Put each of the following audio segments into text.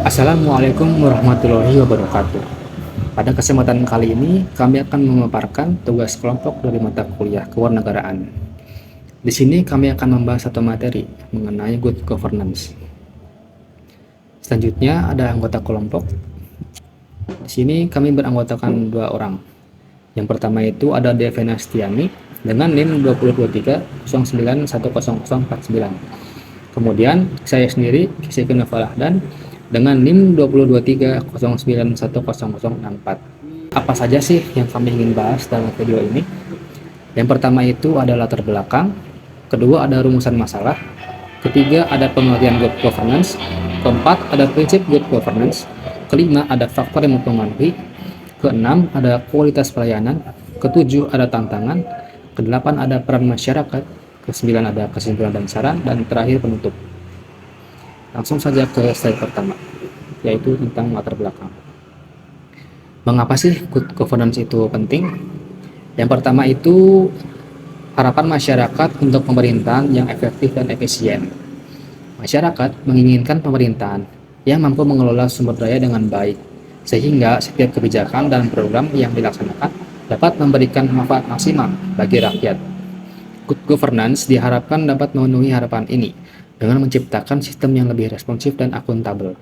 Assalamualaikum warahmatullahi wabarakatuh. Pada kesempatan kali ini, kami akan memaparkan tugas kelompok dari mata kuliah kewarganegaraan. Di sini kami akan membahas satu materi mengenai good governance. Selanjutnya ada anggota kelompok. Di sini kami beranggotakan dua orang. Yang pertama itu ada Devena Stiani dengan NIM 202309100049. Kemudian saya sendiri, Kisiki Novalahdan, dengan NIM 202309100064. Apa saja sih yang kami ingin bahas dalam video ini? Yang pertama itu ada latar belakang, kedua ada rumusan masalah, ketiga ada pengertian good governance, keempat ada prinsip good governance, kelima ada faktor yang mempengaruhi, keenam ada kualitas pelayanan, ketujuh ada tantangan, kedelapan ada peran masyarakat, kesembilan ada kesimpulan dan saran, dan terakhir penutup. Langsung saja ke slide pertama, yaitu tentang latar belakang. Mengapa sih good governance itu penting? Yang pertama itu harapan masyarakat untuk pemerintahan yang efektif dan efisien. Masyarakat menginginkan pemerintahan yang mampu mengelola sumber daya dengan baik, sehingga setiap kebijakan dan program yang dilaksanakan dapat memberikan manfaat maksimal bagi rakyat. Good governance diharapkan dapat memenuhi harapan ini dengan menciptakan sistem yang lebih responsif dan akuntabel.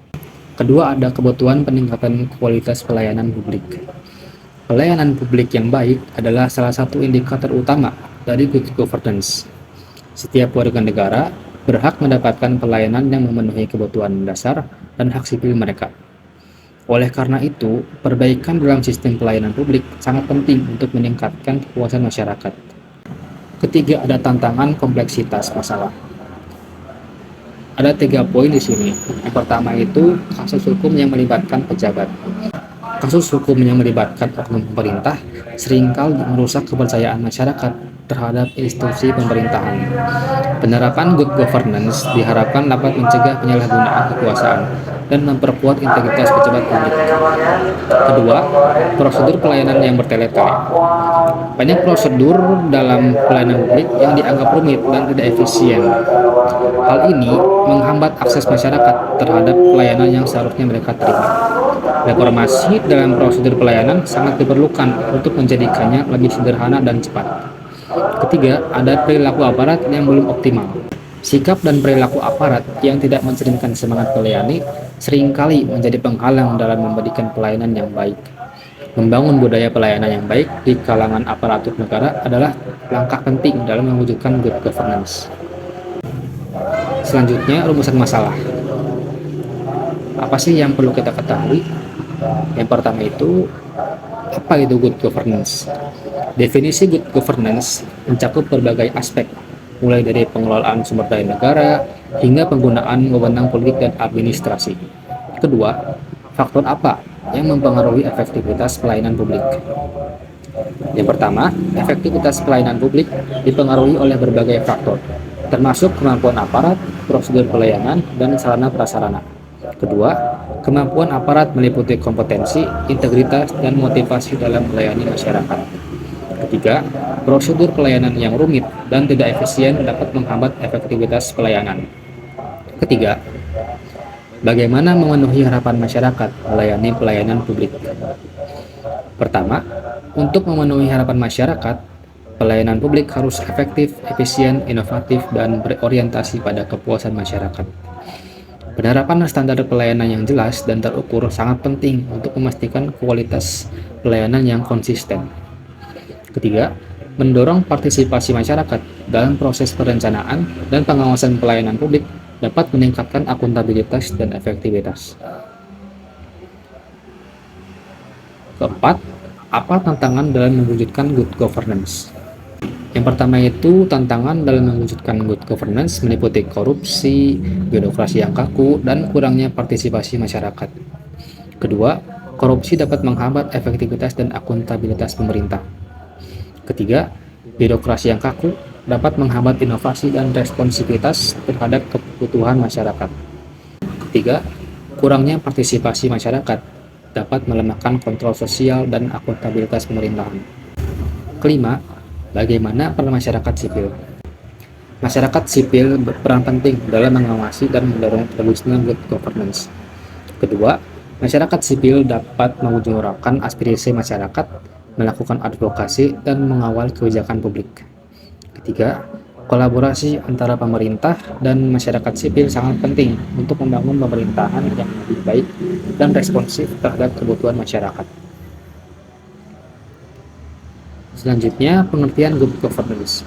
Kedua, ada kebutuhan peningkatan kualitas pelayanan publik. Pelayanan publik yang baik adalah salah satu indikator utama dari good governance. Setiap warga negara berhak mendapatkan pelayanan yang memenuhi kebutuhan dasar dan hak sipil mereka. Oleh karena itu, perbaikan dalam sistem pelayanan publik sangat penting untuk meningkatkan kepuasan masyarakat. Ketiga, ada tantangan kompleksitas masalah. Ada 3 poin di sini. Yang pertama itu kasus hukum yang melibatkan pejabat. Kasus hukum yang melibatkan oknum pemerintah seringkali merusak kepercayaan masyarakat terhadap institusi pemerintahan. Penerapan good governance diharapkan dapat mencegah penyalahgunaan kekuasaan dan memperkuat integritas pejabat publik. Kedua, prosedur pelayanan yang bertele-tele. Banyak prosedur dalam pelayanan publik yang dianggap rumit dan tidak efisien. Hal ini menghambat akses masyarakat terhadap pelayanan yang seharusnya mereka terima. Reformasi dalam prosedur pelayanan sangat diperlukan untuk menjadikannya lebih sederhana dan cepat. Ketiga, ada perilaku aparat yang belum optimal. Sikap dan perilaku aparat yang tidak mencerminkan semangat melayani seringkali menjadi penghalang dalam memberikan pelayanan yang baik. Membangun budaya pelayanan yang baik di kalangan aparatur negara adalah langkah penting dalam mewujudkan good governance. Selanjutnya, rumusan masalah. Apa sih yang perlu kita ketahui? Yang pertama itu, apa itu good governance? Definisi good governance mencakup berbagai aspek, mulai dari pengelolaan sumber daya negara hingga penggunaan wewenang politik dan administrasi. Kedua, faktor apa yang mempengaruhi efektivitas pelayanan publik? Yang pertama, efektivitas pelayanan publik dipengaruhi oleh berbagai faktor, termasuk kemampuan aparat, prosedur pelayanan, dan sarana prasarana. Kedua, kemampuan aparat meliputi kompetensi, integritas, dan motivasi dalam melayani masyarakat. Ketiga, prosedur pelayanan yang rumit dan tidak efisien dapat menghambat efektivitas pelayanan. Ketiga, bagaimana memenuhi harapan masyarakat melayani pelayanan publik? Pertama, untuk memenuhi harapan masyarakat, pelayanan publik harus efektif, efisien, inovatif, dan berorientasi pada kepuasan masyarakat. Penerapan standar pelayanan yang jelas dan terukur sangat penting untuk memastikan kualitas pelayanan yang konsisten. Ketiga, mendorong partisipasi masyarakat dalam proses perencanaan dan pengawasan pelayanan publik dapat meningkatkan akuntabilitas dan efektivitas. Keempat, apa tantangan dalam mewujudkan good governance? Yang pertama itu tantangan dalam mewujudkan good governance meliputi korupsi, birokrasi yang kaku, dan kurangnya partisipasi masyarakat. Kedua, korupsi dapat menghambat efektivitas dan akuntabilitas pemerintah. Ketiga, birokrasi yang kaku dapat menghambat inovasi dan responsivitas terhadap kebutuhan masyarakat. Ketiga, kurangnya partisipasi masyarakat dapat melemahkan kontrol sosial dan akuntabilitas pemerintahan. Kelima, bagaimana peran masyarakat sipil? Masyarakat sipil berperan penting dalam mengawasi dan mendorong terwujudnya good governance. Kedua, masyarakat sipil dapat menyuarakan aspirasi masyarakat, melakukan advokasi, dan mengawal kebijakan publik. Ketiga, kolaborasi antara pemerintah dan masyarakat sipil sangat penting untuk membangun pemerintahan yang lebih baik dan responsif terhadap kebutuhan masyarakat. Selanjutnya, pengertian good governance.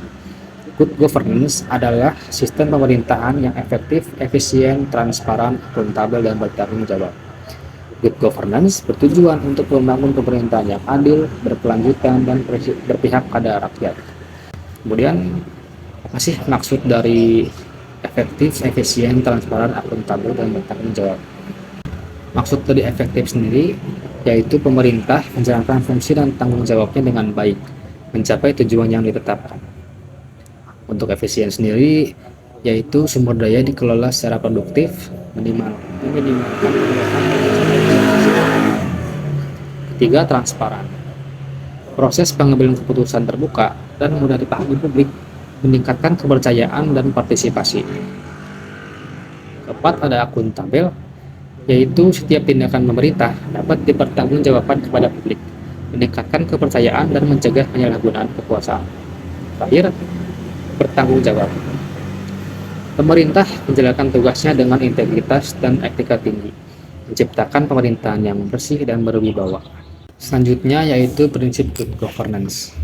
Good governance adalah sistem pemerintahan yang efektif, efisien, transparan, akuntabel, dan bertanggung jawab. Good governance bertujuan untuk membangun pemerintahan yang adil, berkelanjutan, dan berpihak pada rakyat. Kemudian, apa sih maksud dari efektif, efisien, transparan, akuntabel, dan bertanggung jawab? Maksud dari efektif sendiri yaitu pemerintah menjalankan fungsi dan tanggung jawabnya dengan baik, mencapai tujuan yang ditetapkan. Untuk efisien sendiri yaitu sumber daya dikelola secara produktif, meminimalkan pengeluaran. Ketiga, transparan. Proses pengambilan keputusan terbuka dan mudah dipahami publik, meningkatkan kepercayaan dan partisipasi. Keempat, ada akuntabel, yaitu setiap tindakan pemerintah dapat dipertanggungjawabkan kepada publik, meningkatkan kepercayaan dan mencegah penyalahgunaan kekuasaan. Terakhir, bertanggung jawab. Pemerintah menjalankan tugasnya dengan integritas dan etika tinggi, menciptakan pemerintahan yang bersih dan berwibawa. Selanjutnya yaitu prinsip good governance.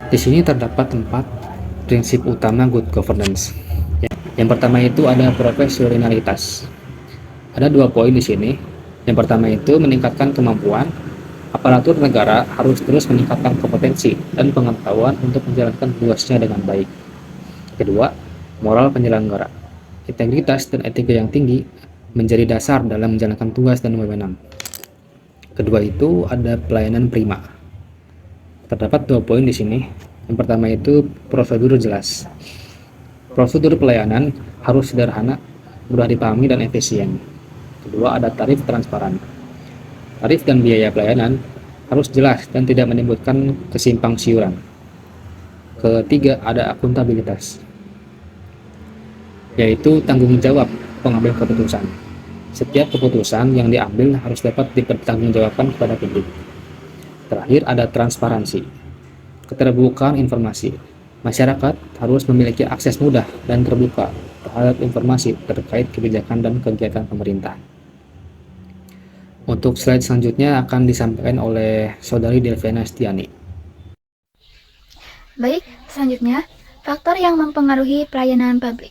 Di sini terdapat 4 prinsip utama good governance. Yang pertama itu ada profesionalitas. Ada 2 poin di sini. Yang pertama itu meningkatkan kemampuan. Aparatur negara harus terus meningkatkan kompetensi dan pengetahuan untuk menjalankan tugasnya dengan baik. Kedua, moral penyelenggara. Integritas dan etika yang tinggi menjadi dasar dalam menjalankan tugas dan wewenang. Kedua itu ada pelayanan prima. Terdapat 2 poin di sini. Yang pertama itu prosedur jelas. Prosedur pelayanan harus sederhana, mudah dipahami dan efisien. Kedua ada tarif transparan. Tarif dan biaya pelayanan harus jelas dan tidak menimbulkan kesimpang siuran. Ketiga ada akuntabilitas, yaitu tanggung jawab pengambil keputusan. Setiap keputusan yang diambil harus dapat dipertanggungjawabkan kepada publik. Terakhir ada transparansi, keterbukaan informasi. Masyarakat harus memiliki akses mudah dan terbuka terhadap informasi terkait kebijakan dan kegiatan pemerintah. Untuk slide selanjutnya akan disampaikan oleh Saudari Delviana Stiani. Baik, selanjutnya faktor yang mempengaruhi pelayanan publik.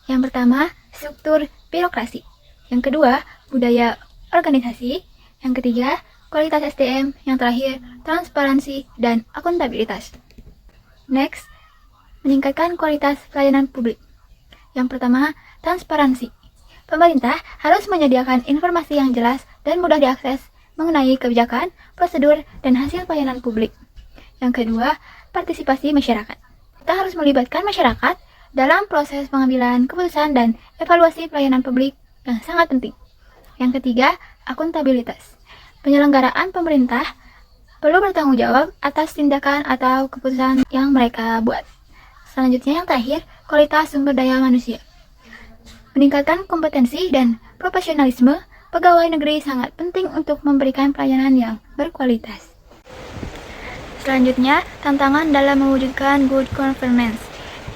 Yang pertama, struktur birokrasi. Yang kedua, budaya organisasi. Yang ketiga, kualitas SDM. Yang terakhir, transparansi dan akuntabilitas. Next, meningkatkan kualitas pelayanan publik. Yang pertama, transparansi. Pemerintah harus menyediakan informasi yang jelas dan mudah diakses mengenai kebijakan, prosedur, dan hasil pelayanan publik. Yang kedua, partisipasi masyarakat. Kita harus melibatkan masyarakat dalam proses pengambilan keputusan dan evaluasi pelayanan publik yang sangat penting. Yang ketiga, akuntabilitas. Penyelenggaraan pemerintah perlu bertanggung jawab atas tindakan atau keputusan yang mereka buat. Selanjutnya yang terakhir, kualitas sumber daya manusia. Meningkatkan kompetensi dan profesionalisme pegawai negeri sangat penting untuk memberikan pelayanan yang berkualitas. Selanjutnya, tantangan dalam mewujudkan good governance.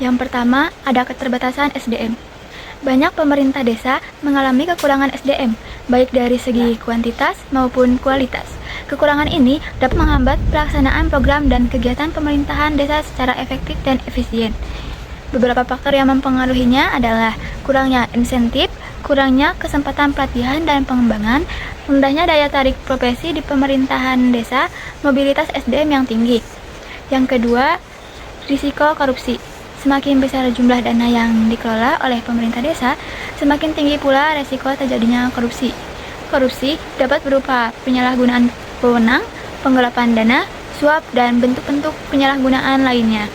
Yang pertama, ada keterbatasan SDM. Banyak pemerintah desa mengalami kekurangan SDM, baik dari segi kuantitas maupun kualitas. Kekurangan ini dapat menghambat pelaksanaan program dan kegiatan pemerintahan desa secara efektif dan efisien. Beberapa faktor yang mempengaruhinya adalah kurangnya insentif, kurangnya kesempatan pelatihan dan pengembangan, rendahnya daya tarik profesi di pemerintahan desa, mobilitas SDM yang tinggi. Yang kedua, risiko korupsi. Semakin besar jumlah dana yang dikelola oleh pemerintah desa, semakin tinggi pula risiko terjadinya korupsi. Korupsi dapat berupa penyalahgunaan wewenang, penggelapan dana, suap, dan bentuk-bentuk penyalahgunaan lainnya.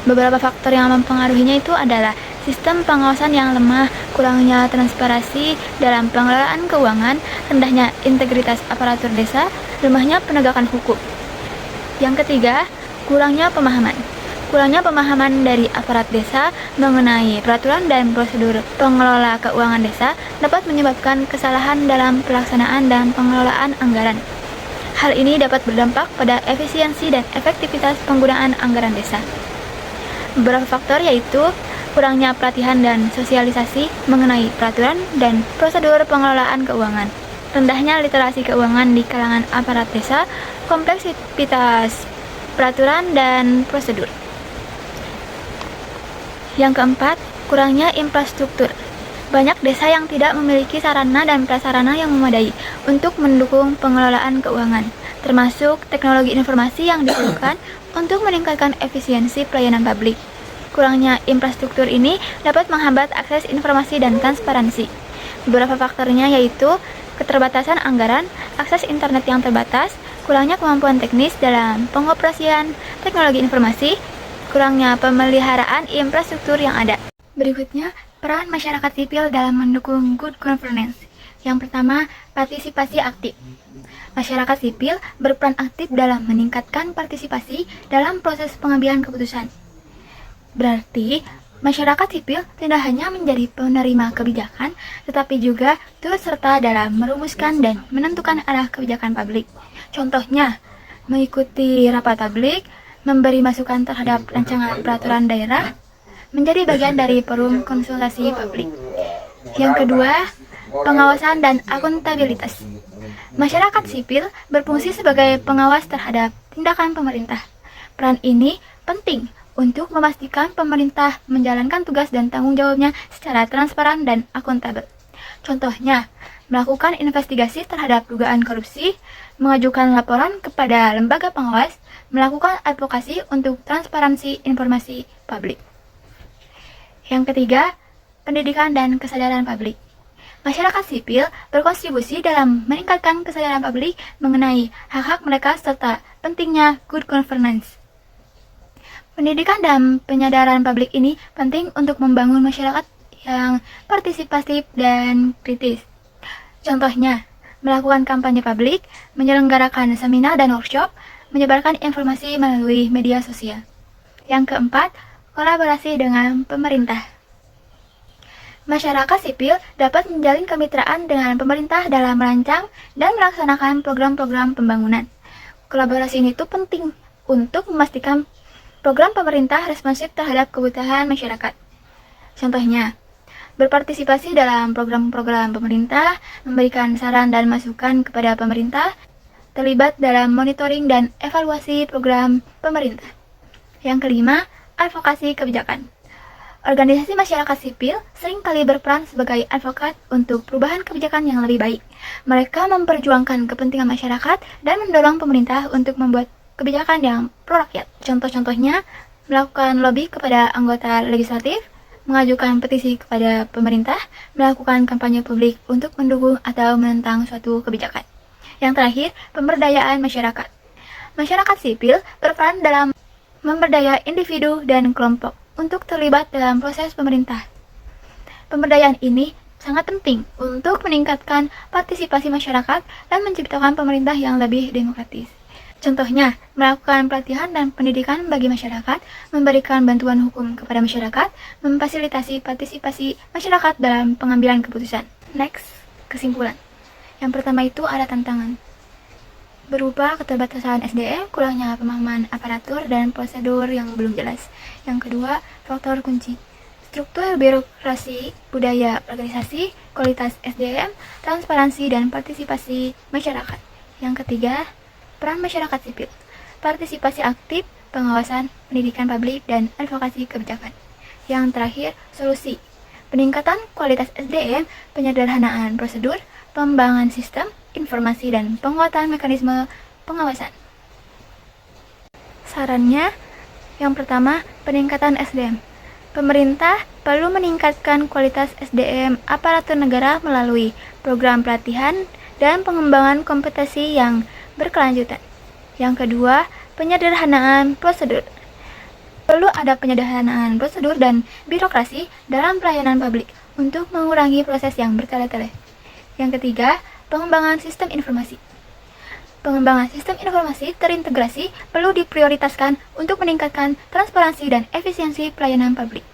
Beberapa faktor yang mempengaruhinya itu adalah sistem pengawasan yang lemah, kurangnya transparansi dalam pengelolaan keuangan, rendahnya integritas aparatur desa, lemahnya penegakan hukum. Yang ketiga, kurangnya pemahaman. Kurangnya pemahaman dari aparat desa mengenai peraturan dan prosedur pengelola keuangan desa dapat menyebabkan kesalahan dalam pelaksanaan dan pengelolaan anggaran. Hal ini dapat berdampak pada efisiensi dan efektivitas penggunaan anggaran desa. Beberapa faktor yaitu kurangnya pelatihan dan sosialisasi mengenai peraturan dan prosedur pengelolaan keuangan, rendahnya literasi keuangan di kalangan aparat desa, kompleksitas peraturan dan prosedur. Yang keempat, kurangnya infrastruktur. Banyak desa yang tidak memiliki sarana dan prasarana yang memadai untuk mendukung pengelolaan keuangan, termasuk teknologi informasi yang diperlukan untuk meningkatkan efisiensi pelayanan publik. Kurangnya infrastruktur ini dapat menghambat akses informasi dan transparansi. Beberapa faktornya yaitu keterbatasan anggaran, akses internet yang terbatas, kurangnya kemampuan teknis dalam pengoperasian teknologi informasi, kurangnya pemeliharaan infrastruktur yang ada. Berikutnya, peran masyarakat sipil dalam mendukung good governance. Yang pertama, partisipasi aktif. Masyarakat sipil berperan aktif dalam meningkatkan partisipasi dalam proses pengambilan keputusan. Berarti, masyarakat sipil tidak hanya menjadi penerima kebijakan, tetapi juga turut serta dalam merumuskan dan menentukan arah kebijakan publik. Contohnya, mengikuti rapat publik, memberi masukan terhadap rancangan peraturan daerah, menjadi bagian dari forum konsultasi publik. Yang kedua, pengawasan dan akuntabilitas. Masyarakat sipil berfungsi sebagai pengawas terhadap tindakan pemerintah. Peran ini penting untuk memastikan pemerintah menjalankan tugas dan tanggung jawabnya secara transparan dan akuntabel. Contohnya, melakukan investigasi terhadap dugaan korupsi, mengajukan laporan kepada lembaga pengawas, melakukan advokasi untuk transparansi informasi publik. Yang ketiga, pendidikan dan kesadaran publik. Masyarakat sipil berkontribusi dalam meningkatkan kesadaran publik mengenai hak-hak mereka serta pentingnya good governance. Pendidikan dan penyadaran publik ini penting untuk membangun masyarakat yang partisipatif dan kritis. Contohnya, melakukan kampanye publik, menyelenggarakan seminar dan workshop, menyebarkan informasi melalui media sosial. Yang keempat, kolaborasi dengan pemerintah. Masyarakat sipil dapat menjalin kemitraan dengan pemerintah dalam merancang dan melaksanakan program-program pembangunan. Kolaborasi ini penting untuk memastikan program pemerintah responsif terhadap kebutuhan masyarakat. Contohnya, berpartisipasi dalam program-program pemerintah, memberikan saran dan masukan kepada pemerintah, terlibat dalam monitoring dan evaluasi program pemerintah. Yang kelima, advokasi kebijakan. Organisasi masyarakat sipil seringkali berperan sebagai advokat untuk perubahan kebijakan yang lebih baik. Mereka memperjuangkan kepentingan masyarakat dan mendorong pemerintah untuk membuat kebijakan yang pro-rakyat. Contoh-contohnya, melakukan lobby kepada anggota legislatif, mengajukan petisi kepada pemerintah, melakukan kampanye publik untuk mendukung atau menentang suatu kebijakan. Yang terakhir, pemberdayaan masyarakat. Masyarakat sipil berperan dalam memberdaya individu dan kelompok untuk terlibat dalam proses pemerintah. Pemberdayaan ini sangat penting untuk meningkatkan partisipasi masyarakat dan menciptakan pemerintah yang lebih demokratis. Contohnya, melakukan pelatihan dan pendidikan bagi masyarakat, memberikan bantuan hukum kepada masyarakat, memfasilitasi partisipasi masyarakat dalam pengambilan keputusan. Next, kesimpulan. Yang pertama itu ada tantangan. Berupa keterbatasan SDM, kurangnya pemahaman aparatur dan prosedur yang belum jelas. Yang kedua, faktor kunci. Struktur birokrasi, budaya organisasi, kualitas SDM, transparansi dan partisipasi masyarakat. Yang ketiga, peran masyarakat sipil, partisipasi aktif, pengawasan, pendidikan publik, dan advokasi kebijakan. Yang terakhir, solusi, peningkatan kualitas SDM, penyederhanaan prosedur, pengembangan sistem, informasi, dan penguatan mekanisme pengawasan. Sarannya, yang pertama, peningkatan SDM. Pemerintah perlu meningkatkan kualitas SDM aparatur negara melalui program pelatihan dan pengembangan kompetensi yang berkelanjutan. Yang kedua, penyederhanaan prosedur. Perlu ada penyederhanaan prosedur dan birokrasi dalam pelayanan publik untuk mengurangi proses yang bertele-tele. Yang ketiga, pengembangan sistem informasi. pengembangan sistem informasi terintegrasi perlu diprioritaskan untuk meningkatkan transparansi dan efisiensi pelayanan publik.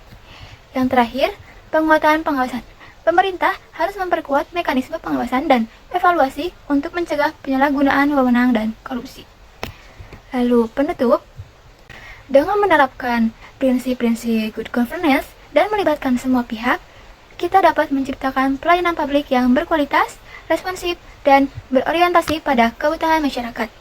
Yang terakhir, penguatan pengawasan. Pemerintah harus memperkuat mekanisme pengawasan dan evaluasi untuk mencegah penyalahgunaan wewenang dan korupsi. Lalu penutup, dengan menerapkan prinsip-prinsip good governance dan melibatkan semua pihak, kita dapat menciptakan pelayanan publik yang berkualitas, responsif, dan berorientasi pada kebutuhan masyarakat.